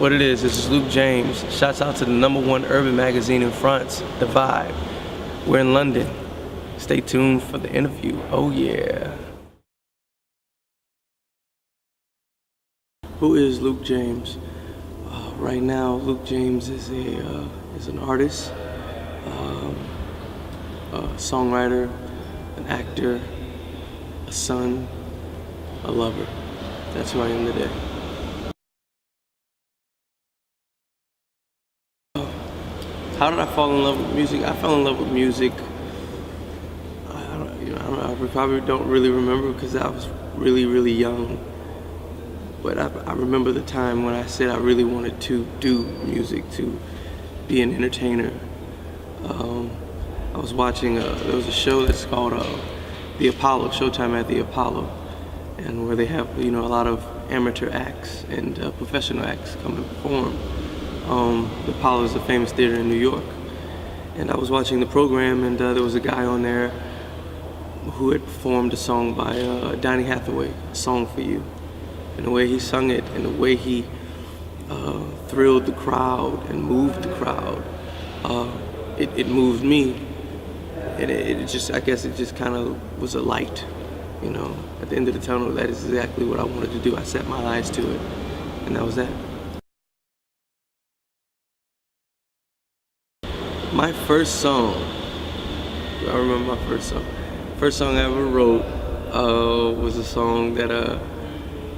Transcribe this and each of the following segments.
what it is. This is Luke James. Shouts out to the #1 urban magazine in France, The Vibe. We're in London. Stay tuned for the interview. Oh yeah. Who is Luke James? Right now, Luke James is an artist, a songwriter, an actor, a son, a lover. That's who I am today. How did I fall in love with music? I fell in love with music. I probably don't really remember because I was really, really young. But I remember the time when I said I really wanted to do music, to be an entertainer. I was watching, there was a show that's called The Apollo, Showtime at the Apollo, and where they have, a lot of amateur acts and professional acts come and perform. The Apollo is a famous theater in New York. And I was watching the program, and there was a guy on there who had performed a song by Donny Hathaway, A Song for You. And the way he sung it, and the way he thrilled the crowd and moved the crowd, it moved me. And I guess it just kind of was a light, at the end of the tunnel. That is exactly what I wanted to do. I set my eyes to it, and that was that. My first song, I remember my first song. First song I ever wrote was a song that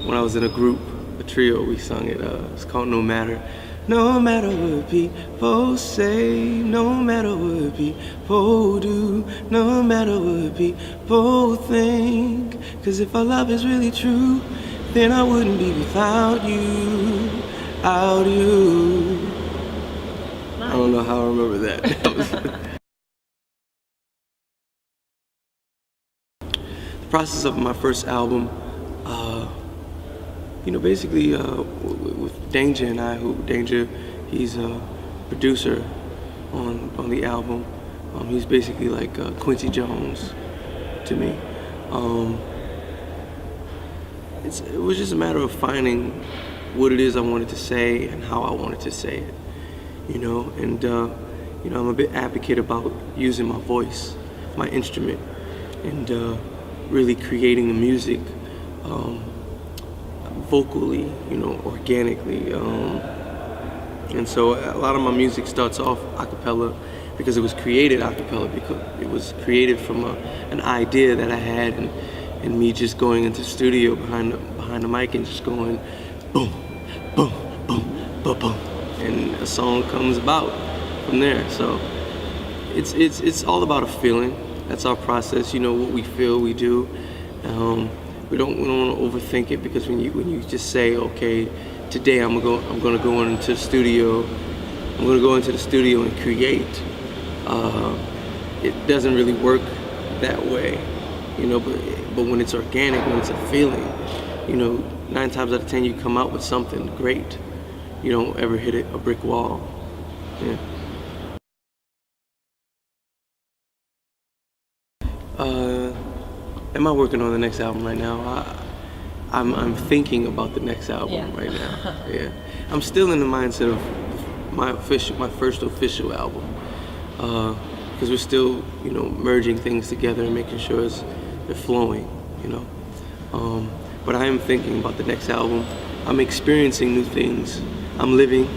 when I was in a group, a trio, we sung it. It's called No Matter. No matter what people say, no matter what people do, no matter what people think. 'Cause if our love is really true, then I wouldn't be without you, without you. I don't know how I remember that. The process of my first album, basically with Danger and I, Danger, he's a producer on the album. He's basically like Quincy Jones to me. It was just a matter of finding what it is I wanted to say and how I wanted to say it, and I'm a bit advocate about using my voice, my instrument, and really creating the music vocally, organically. And so a lot of my music starts off a cappella because it was created a cappella, because it was created from an idea that I had, and me just going into the studio behind the mic and just going boom, boom, boom, boom, boom, and a song comes about from there. So it's all about a feeling. That's our process. What we feel, we do. We don't want to overthink it, because when you just say, okay, today I'm gonna go into the studio. I'm gonna go into the studio and create. It doesn't really work that way, But when it's organic, when it's a feeling, 9 times out of 10 you come out with something great. You don't ever hit a brick wall. Yeah. Am I working on the next album right now? I'm thinking about the next album right now. Yeah, I'm still in the mindset of my first official album, because we're still merging things together and making sure they're flowing. But I am thinking about the next album. I'm experiencing new things. I'm living.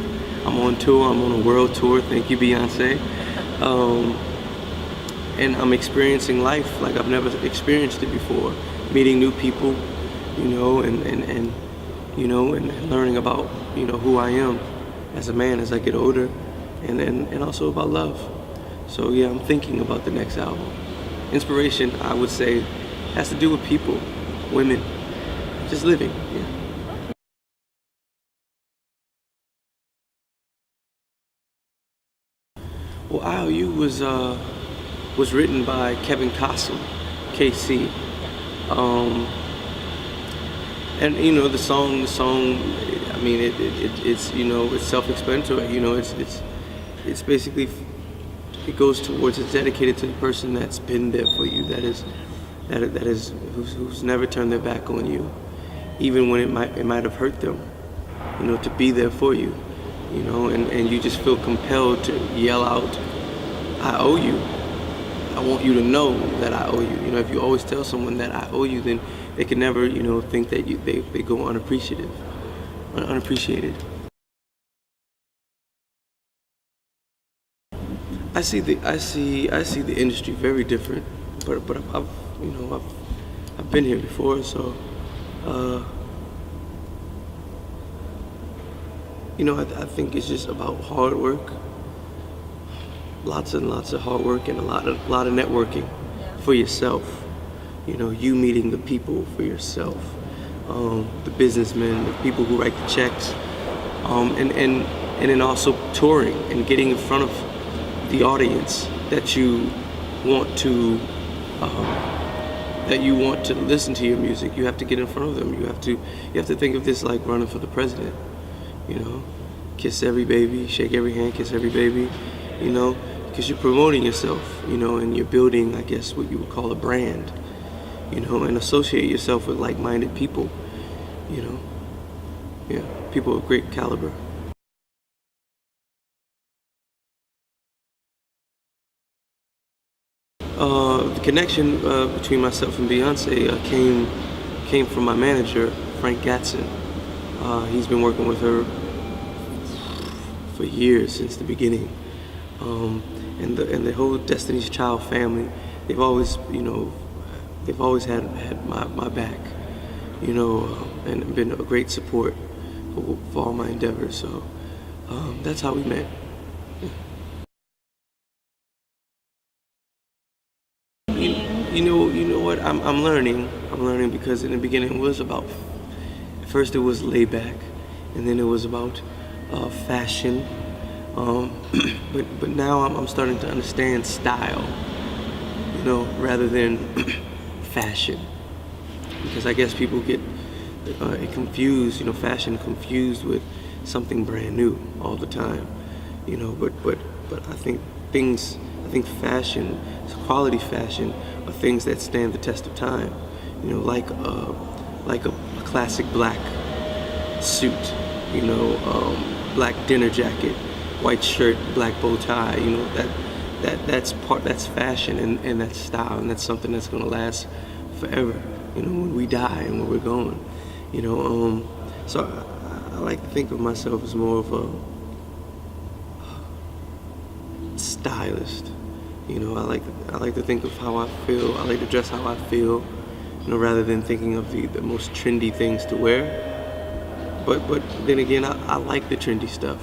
I'm on tour. I'm on a world tour. Thank you, Beyoncé. And I'm experiencing life like I've never experienced it before. Meeting new people, and learning about, who I am as a man as I get older, and also about love. So yeah, I'm thinking about the next album. Inspiration, I would say, has to do with people, women, just living. Yeah. Well, IOU was written by Kevin Castle, KC. And the song. I mean, it's it's self-explanatory. It's basically, it goes towards, it's dedicated to the person that's been there for you, who's never turned their back on you, even when it might have hurt them. to be there for you, and you just feel compelled to yell out, I owe you. I want you to know that I owe you. If you always tell someone that I owe you, then they can never, think that they go unappreciated. I see the industry very different, but I've been here before, so I think it's just about hard work, lots and lots of hard work, and a lot of networking for yourself. You meeting the people for yourself, the businessmen, the people who write the checks, and then also touring and getting in front of the audience that you want to listen to your music. You have to get in front of them. You have to think of this like running for the president. Kiss every baby, shake every hand, kiss every baby. Because you're promoting yourself. And you're building, I guess, what you would call a brand. And associate yourself with like-minded people. People of great caliber. The connection between myself and Beyoncé came from my manager, Frank Gatson. He's been working with her for years, since the beginning. And the whole Destiny's Child family, they've always had my back, and been a great support for all my endeavors. So that's how we met. You know what? I'm learning. Because in the beginning it was about. First it was laid back, and then it was about fashion. But now I'm starting to understand style. Rather than fashion, because I guess people get it confused. Fashion confused with something brand new all the time. But I think fashion, quality fashion, are things that stand the test of time. Like a classic black suit. Black dinner jacket, white shirt, black bow tie. That's fashion, and that's style, and that's something that's gonna last forever. When we die and when we're gone. So I like to think of myself as more of a stylist. I like to think of how I feel. I like to dress how I feel, rather than thinking of the most trendy things to wear. But then again, I like the trendy stuff.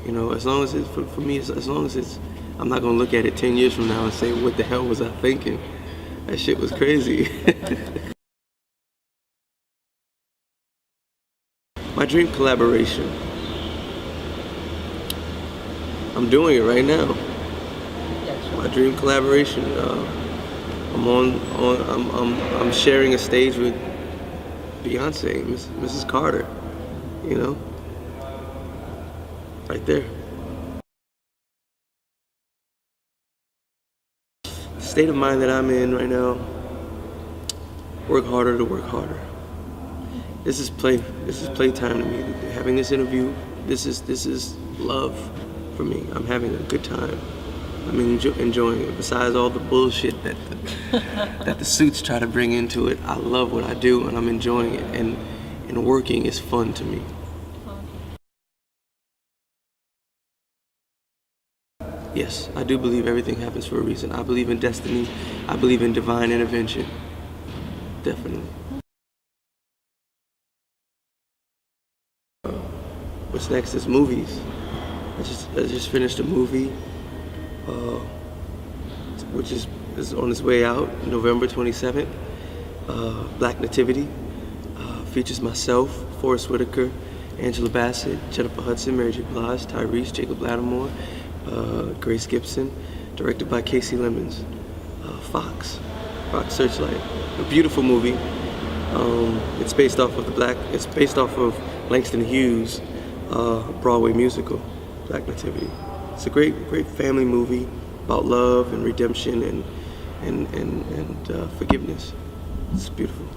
As long as it's for me, as long as it's, I'm not gonna look at it 10 years from now and say, what the hell was I thinking? That shit was crazy. My dream collaboration. I'm doing it right now. My dream collaboration. I'm sharing a stage with Beyoncé, Mrs. Carter. Right there. The state of mind that I'm in right now. Work harder to work harder. This is playtime to me. Having this interview, this is love for me. I'm having a good time. I'm enjoying it. Besides all the bullshit that the suits try to bring into it, I love what I do, and I'm enjoying it. And working is fun to me. Yes, I do believe everything happens for a reason. I believe in destiny. I believe in divine intervention. Definitely. What's next is movies. I just finished a movie, which is on its way out, November 27th. Black Nativity. Features myself, Forrest Whitaker, Angela Bassett, Jennifer Hudson, Mary J. Blige, Tyrese, Jacob Lattimore, Grace Gibson, directed by Casey Lemons. Fox Searchlight. A beautiful movie. It's based off of Langston Hughes' Broadway musical, Black Nativity. It's a great family movie about love and redemption and forgiveness. It's beautiful.